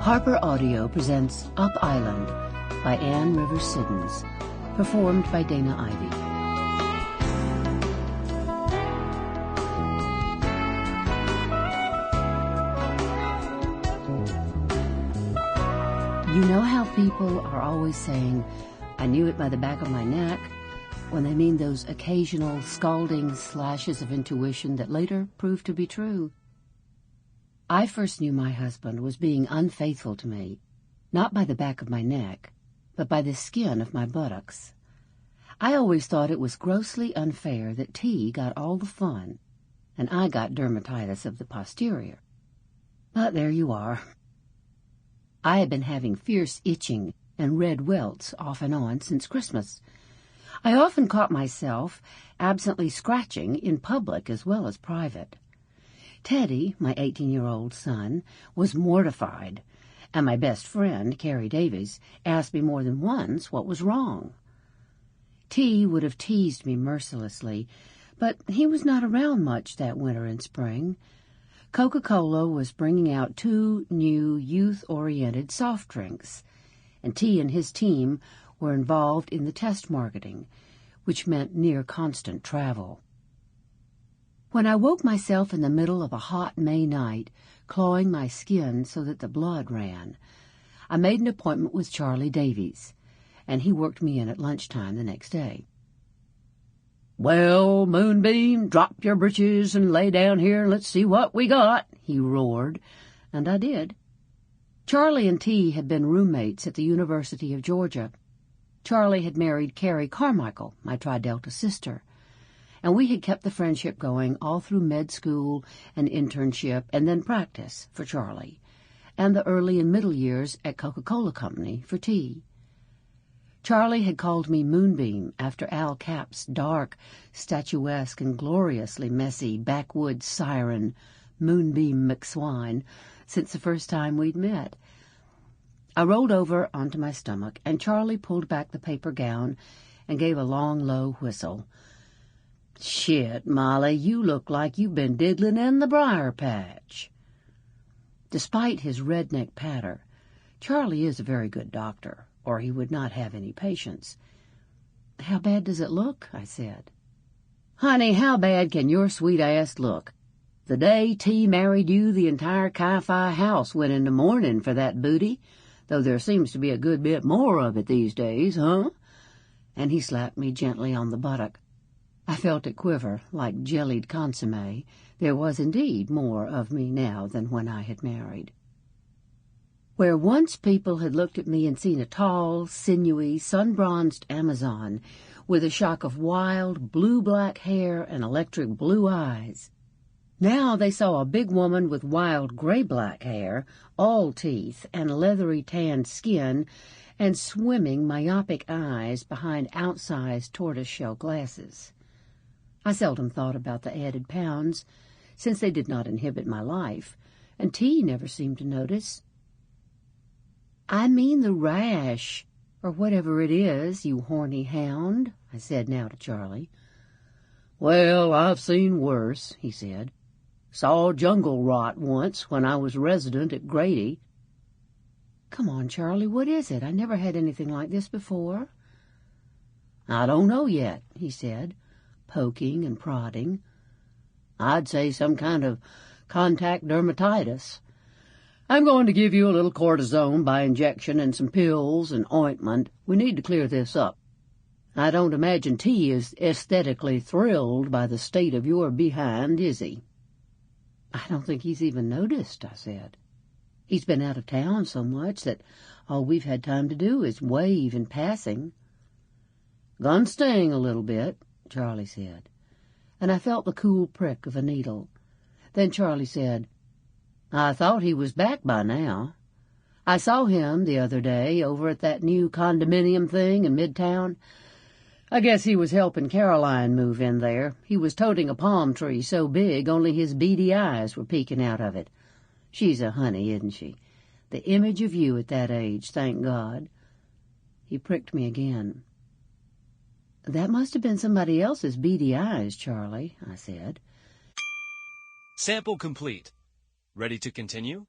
Harper Audio presents Up Island by Anne Rivers Siddons, performed by Dana Ivey. You know how people are always saying, "I knew it by the back of my neck," when they mean those occasional scalding slashes of intuition that later proved to be true? I first knew my husband was being unfaithful to me, not by the back of my neck, but by the skin of my buttocks. I always thought it was grossly unfair that T got all the fun, and I got dermatitis of the posterior. But there you are. I had been having fierce itching and red welts off and on since Christmas. I often caught myself absently scratching in public as well as private. Teddy, my 18-year-old son, was mortified, and my best friend, Carrie Davies, asked me more than once what was wrong. T would have teased me mercilessly, but he was not around much that winter and spring. Coca-Cola was bringing out 2 new youth-oriented soft drinks, and T and his team were involved in the test marketing, which meant near constant travel. When I woke myself in the middle of a hot May night, clawing my skin so that the blood ran, I made an appointment with Charlie Davies, and he worked me in at lunchtime the next day. "Well, Moonbeam, drop your britches and lay down here and let's see what we got," he roared, and I did. Charlie and T had been roommates at the University of Georgia. Charlie had married Carrie Carmichael, my Tri-Delta sister, and we had kept the friendship going all through med school and internship and then practice for Charlie, and the early and middle years at Coca-Cola Company for T. Charlie had called me Moonbeam after Al Capp's dark, statuesque, and gloriously messy backwoods siren, Moonbeam McSwine, since the first time we'd met. I rolled over onto my stomach, and Charlie pulled back the paper gown and gave a long, low whistle. "Shit, Molly, you look like you've been diddling in the briar patch." Despite his redneck patter, Charlie is a very good doctor, or he would not have any patients. "How bad does it look?" I said. "Honey, how bad can your sweet ass look? The day T married you, the entire Chi-Fi house went into mourning for that booty, though there seems to be a good bit more of it these days, huh?" And he slapped me gently on the buttock. I felt it quiver like jellied consommé. There was indeed more of me now than when I had married. Where once people had looked at me and seen a tall, sinewy, sun-bronzed Amazon with a shock of wild, blue-black hair and electric blue eyes, now they saw a big woman with wild gray-black hair, all teeth, and leathery tanned skin, and swimming, myopic eyes behind outsized tortoise-shell glasses. I seldom thought about the added pounds, since they did not inhibit my life, and T never seemed to notice. "I mean the rash, or whatever it is, you horny hound," I said now to Charlie. "Well, I've seen worse," he said. "Saw jungle rot once when I was resident at Grady." "Come on, Charlie, what is it? I never had anything like this before." "I don't know yet," he said, poking and prodding. "I'd say some kind of contact dermatitis. I'm going to give you a little cortisone by injection and some pills and ointment. We need to clear this up. I don't imagine T is aesthetically thrilled by the state of your behind, is he?" "I don't think he's even noticed," I said. "He's been out of town so much that all we've had time to do is wave in passing." "Gonna sting a little bit," Charlie said, and I felt the cool prick of a needle. Then Charlie said, "I thought he was back by now. I saw him the other day over at that new condominium thing in Midtown. I guess he was helping Caroline move in there. He was toting a palm tree so big only his beady eyes were peeking out of it. She's a honey, isn't she? The image of you at that age, thank God." He pricked me again. "That must have been somebody else's beady eyes, Charlie," I said. Sample complete. Ready to continue?